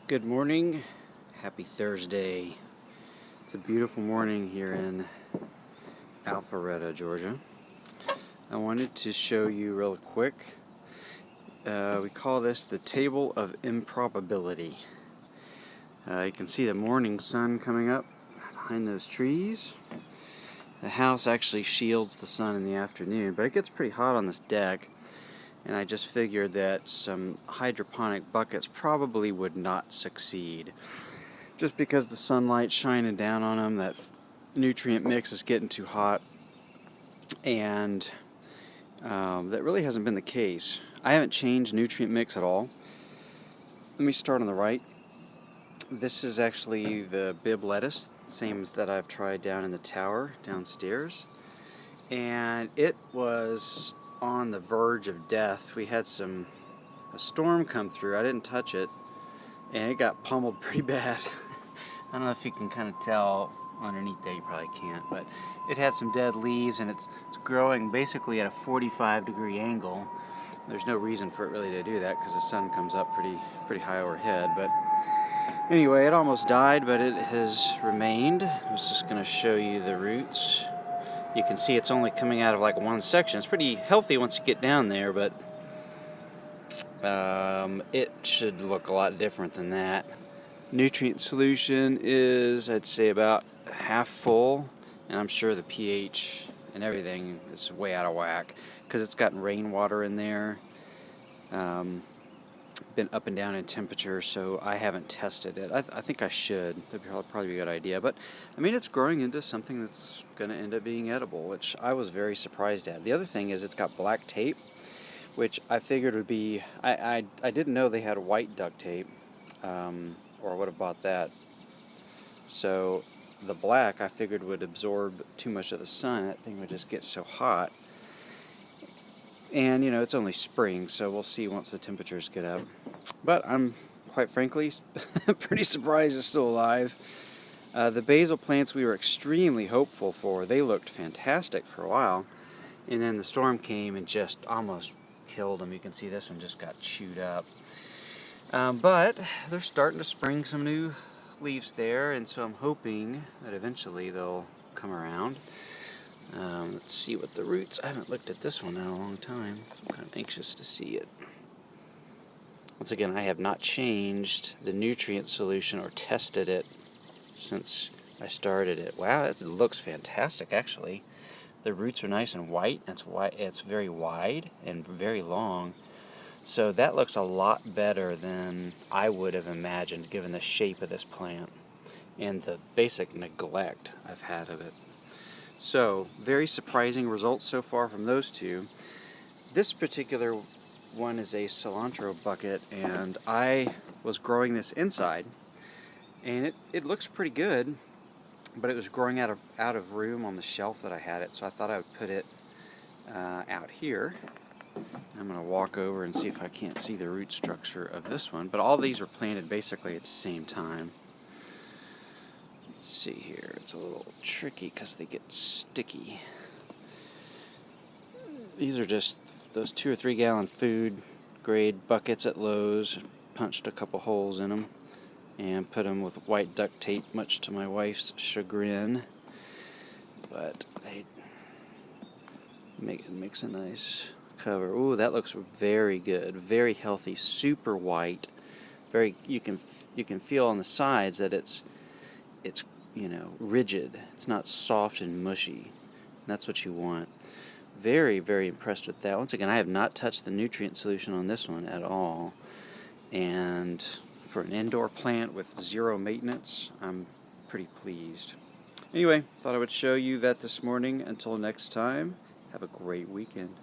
Good morning. Happy Thursday. It's a beautiful morning here in Alpharetta, Georgia. I wanted to show you real quick. We call this the table of improbability. You can see the morning sun coming up behind those trees. The house actually shields the sun in the afternoon, but it gets pretty hot on this deck. And I just figured that some hydroponic buckets probably would not succeed. Just because the sunlight's shining down on them, that nutrient mix is getting too hot, and that really hasn't been the case. I haven't changed nutrient mix at all. Let me start on the right. This is actually the Bib lettuce, same as that I've tried down in the tower downstairs. And it was on the verge of death. We had a storm come through. I didn't touch it, and it got pummeled pretty bad. I don't know if you can kind of tell underneath there. You probably can't, but it had some dead leaves, and it's growing basically at a 45-degree angle. There's no reason for it really to do that because the sun comes up pretty high overhead. But anyway, it almost died, but it has remained. I was just going to show you the roots. You can see it's only coming out of like one section. It's pretty healthy once you get down there, but it should look a lot different than that. Nutrient solution is, I'd say, about half full, and I'm sure the pH and everything is way out of whack because it's gotten rainwater in there. Been up and down in temperature, so I haven't tested it. I think I should. That'd probably be a good idea. But I mean, it's growing into something that's going to end up being edible, which I was very surprised at. The other thing is it's got black tape, which I figured would be. I didn't know they had white duct tape, or I would have bought that. So the black I figured would absorb too much of the sun. That thing would just get so hot. And, it's only spring, so we'll see once the temperatures get up. But I'm, quite frankly, pretty surprised it's still alive. The basil plants we were extremely hopeful for. They looked fantastic for a while. And then the storm came and just almost killed them. You can see this one just got chewed up. But they're starting to spring some new leaves there, and so I'm hoping that eventually they'll come around. Let's see what the roots. I haven't looked at this one in a long time. I'm kind of anxious to see it. Once again, I have not changed the nutrient solution or tested it since I started it. Wow, it looks fantastic, actually. The roots are nice and white. It's very wide and very long. So that looks a lot better than I would have imagined given the shape of this plant and the basic neglect I've had of it. So, very surprising results so far from those two. This particular one is a cilantro bucket, and I was growing this inside, and it looks pretty good, but it was growing out of room on the shelf that I had it, so I thought I would put it out here. I'm going to walk over and see if I can't see the root structure of this one, but all these were planted basically at the same time. Let's see here, it's a little tricky because they get sticky. These are just those 2 or 3 gallon food grade buckets at Lowe's. Punched a couple holes in them and put them with white duct tape, much to my wife's chagrin. But it makes a nice cover. Ooh, that looks very good, very healthy, super white. You can feel on the sides that it's rigid. It's not soft and mushy. That's what you want. Very, very impressed with that. Once again, I have not touched the nutrient solution on this one at all. And for an indoor plant with zero maintenance, I'm pretty pleased. Anyway, thought I would show you that this morning. Until next time, have a great weekend.